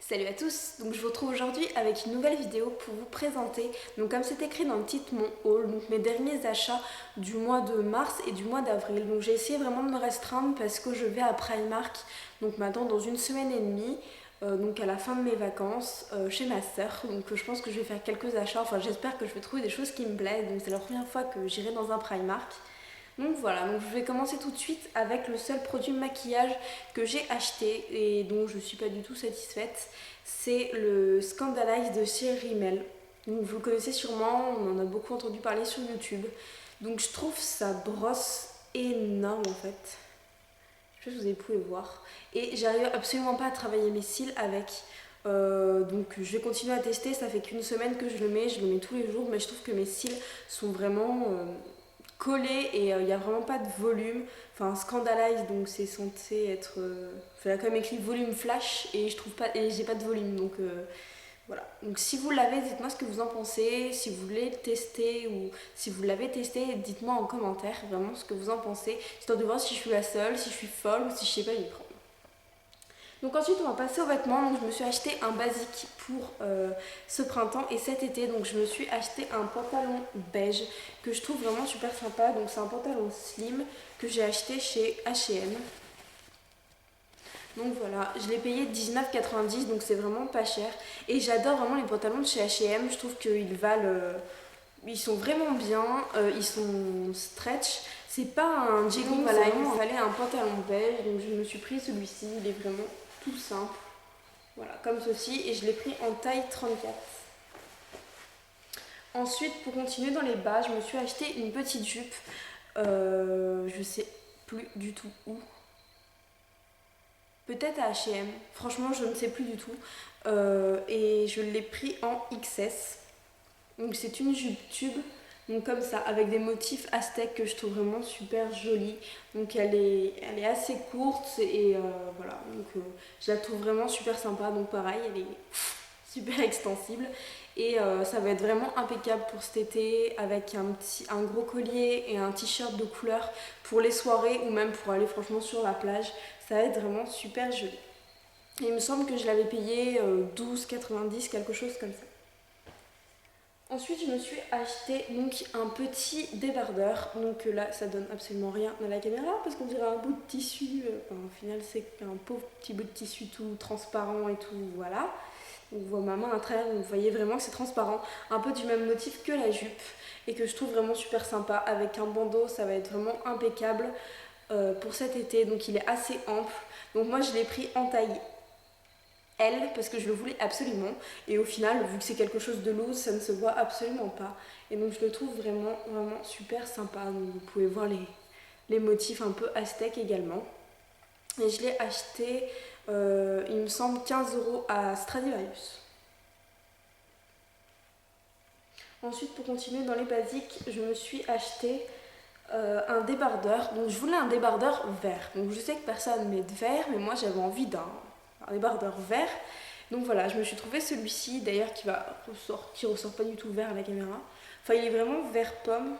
Salut à tous, donc je vous retrouve aujourd'hui avec une nouvelle vidéo pour vous présenter, donc comme c'est écrit dans le titre, mon haul, donc mes derniers achats du mois de mars et du mois d'avril. Donc j'ai essayé vraiment de me restreindre parce que je vais à Primark, donc maintenant dans une semaine et demie, donc à la fin de mes vacances, chez ma soeur. Donc je pense que je vais faire quelques achats, enfin j'espère que je vais trouver des choses qui me plaisent, donc c'est la première fois que j'irai dans un Primark. Donc voilà, donc je vais commencer tout de suite avec le seul produit maquillage que j'ai acheté et dont je ne suis pas du tout satisfaite. C'est le Scandalize de chez Rimmel. Donc vous le connaissez sûrement, on en a beaucoup entendu parler sur YouTube. Donc je trouve sa brosse énorme en fait. Je sais pas si vous pouvez voir. Et j'arrive absolument pas à travailler mes cils avec. Donc je vais continuer à tester, ça fait qu'une semaine que je le mets tous les jours, mais je trouve que mes cils sont vraiment collé et il n'y a vraiment pas de volume. Enfin, Scandalize, donc c'est censé être. Il a quand même écrit volume flash et je trouve pas et j'ai pas de volume donc voilà. Donc si vous l'avez, dites-moi ce que vous en pensez. Si vous voulez le tester ou si vous l'avez testé, dites-moi en commentaire vraiment ce que vous en pensez, histoire de voir si je suis la seule, si je suis folle ou si je sais pas m'y prendre. Donc ensuite on va passer aux vêtements, donc je me suis acheté un basique pour ce printemps et cet été, donc je me suis acheté un pantalon beige que je trouve vraiment super sympa, donc c'est un pantalon slim que j'ai acheté chez H&M. Donc voilà, je l'ai payé 19,90 donc c'est vraiment pas cher et j'adore vraiment les pantalons de chez H&M, je trouve qu'ils valent, ils sont vraiment bien, ils sont stretch. C'est pas un jegging, voilà, il me fallait un pantalon beige, donc je me suis pris celui-ci, il est vraiment tout simple. Voilà, comme ceci, et je l'ai pris en taille 34. Ensuite, pour continuer dans les bas, je me suis acheté une petite jupe. Je sais plus du tout où. Peut-être à H&M. Franchement, je ne sais plus du tout. Et je l'ai pris en XS. Donc c'est une jupe tube. Donc comme ça, avec des motifs aztèques que je trouve vraiment super jolie. Donc elle est assez courte et voilà. Donc je la trouve vraiment super sympa. Donc pareil, elle est super extensible. Et ça va être vraiment impeccable pour cet été avec un gros collier et un t-shirt de couleur pour les soirées ou même pour aller franchement sur la plage. Ça va être vraiment super joli. Et il me semble que je l'avais payé 12,90, quelque chose comme ça. Ensuite, je me suis acheté donc un petit débardeur. Donc là, ça donne absolument rien à la caméra parce qu'on dirait un bout de tissu. Enfin, au final, c'est un pauvre petit bout de tissu tout transparent et tout. Voilà. On voit ma main à travers, vous voyez vraiment que c'est transparent. Un peu du même motif que la jupe et que je trouve vraiment super sympa. Avec un bandeau, ça va être vraiment impeccable pour cet été. Donc il est assez ample. Donc moi, je l'ai pris en taille L parce que je le voulais absolument et au final vu que c'est quelque chose de loose ça ne se voit absolument pas et donc je le trouve vraiment vraiment super sympa. Donc, vous pouvez voir les motifs un peu aztèques également et je l'ai acheté il me semble 15 € à Stradivarius. Ensuite pour continuer dans les basiques je me suis acheté un débardeur. Donc je voulais un débardeur vert, donc je sais que personne met de vert mais moi j'avais envie d'un débardeur vert. Donc voilà, je me suis trouvé celui-ci d'ailleurs qui ressort pas du tout vert à la caméra. Enfin il est vraiment vert pomme.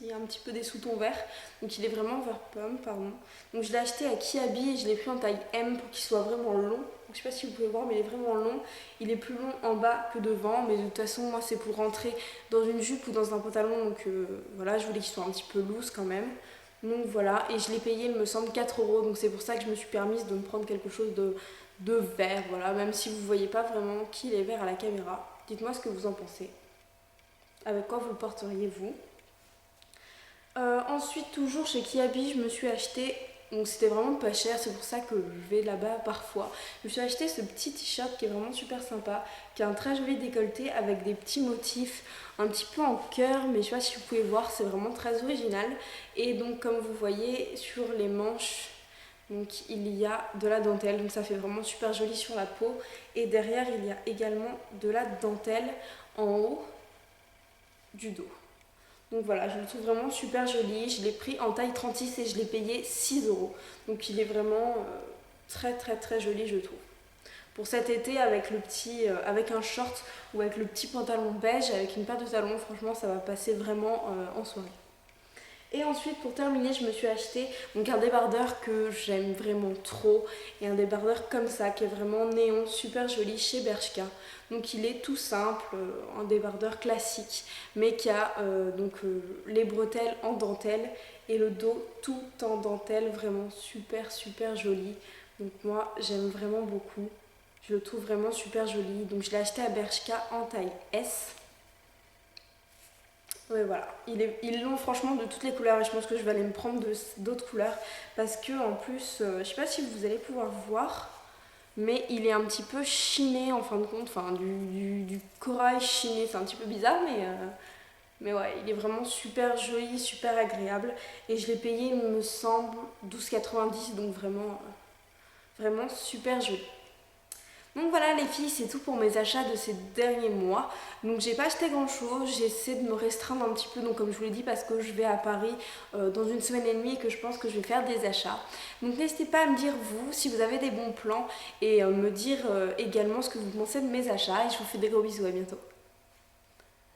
Il y a un petit peu des sous-tons verts. Donc il est vraiment vert pomme, pardon. Donc je l'ai acheté à Kiabi et je l'ai pris en taille M pour qu'il soit vraiment long. Donc, je sais pas si vous pouvez voir mais il est vraiment long. Il est plus long en bas que devant mais de toute façon moi c'est pour rentrer dans une jupe ou dans un pantalon. Donc voilà, je voulais qu'il soit un petit peu loose quand même. Donc voilà, et je l'ai payé il me semble 4 €. Donc c'est pour ça que je me suis permise de me prendre quelque chose de vert. Voilà, même si vous voyez pas vraiment qu'il est vert à la caméra. Dites-moi ce que vous en pensez. Avec quoi vous le porteriez vous? Ensuite, toujours chez Kiabi, je me suis acheté, donc c'était vraiment pas cher, c'est pour ça que je vais là-bas parfois. Je me suis acheté ce petit t-shirt qui est vraiment super sympa, qui a un très joli décolleté avec des petits motifs un petit peu en cœur, mais je sais pas si vous pouvez voir, c'est vraiment très original. Et donc, comme vous voyez, sur les manches, donc il y a de la dentelle, donc ça fait vraiment super joli sur la peau. Et derrière, il y a également de la dentelle en haut du dos. Donc voilà, je le trouve vraiment super joli. Je l'ai pris en taille 36 et je l'ai payé 6 €. Donc il est vraiment très très très joli je trouve. Pour cet été avec avec un short ou avec le petit pantalon beige avec une paire de talons, franchement ça va passer vraiment en soirée. Et ensuite pour terminer je me suis acheté donc un débardeur que j'aime vraiment trop et un débardeur comme ça qui est vraiment néon, super joli chez Bershka. Donc il est tout simple, un débardeur classique mais qui a les bretelles en dentelle et le dos tout en dentelle, vraiment super joli. Donc moi j'aime vraiment beaucoup, je le trouve vraiment super joli. Donc je l'ai acheté à Bershka en taille S. Ouais, voilà, ils l'ont franchement de toutes les couleurs et je pense que je vais aller me prendre d'autres couleurs parce que en plus, je sais pas si vous allez pouvoir voir, mais il est un petit peu chiné en fin de compte, enfin du corail chiné, c'est un petit peu bizarre mais ouais, il est vraiment super joli, super agréable et je l'ai payé il me semble 12,90 donc vraiment super joli. Donc voilà les filles, c'est tout pour mes achats de ces derniers mois. Donc j'ai pas acheté grand chose, j'essaie de me restreindre un petit peu, donc comme je vous l'ai dit, parce que je vais à Paris dans une semaine et demie et que je pense que je vais faire des achats. Donc n'hésitez pas à me dire vous si vous avez des bons plans et me dire également ce que vous pensez de mes achats et je vous fais des gros bisous, à bientôt.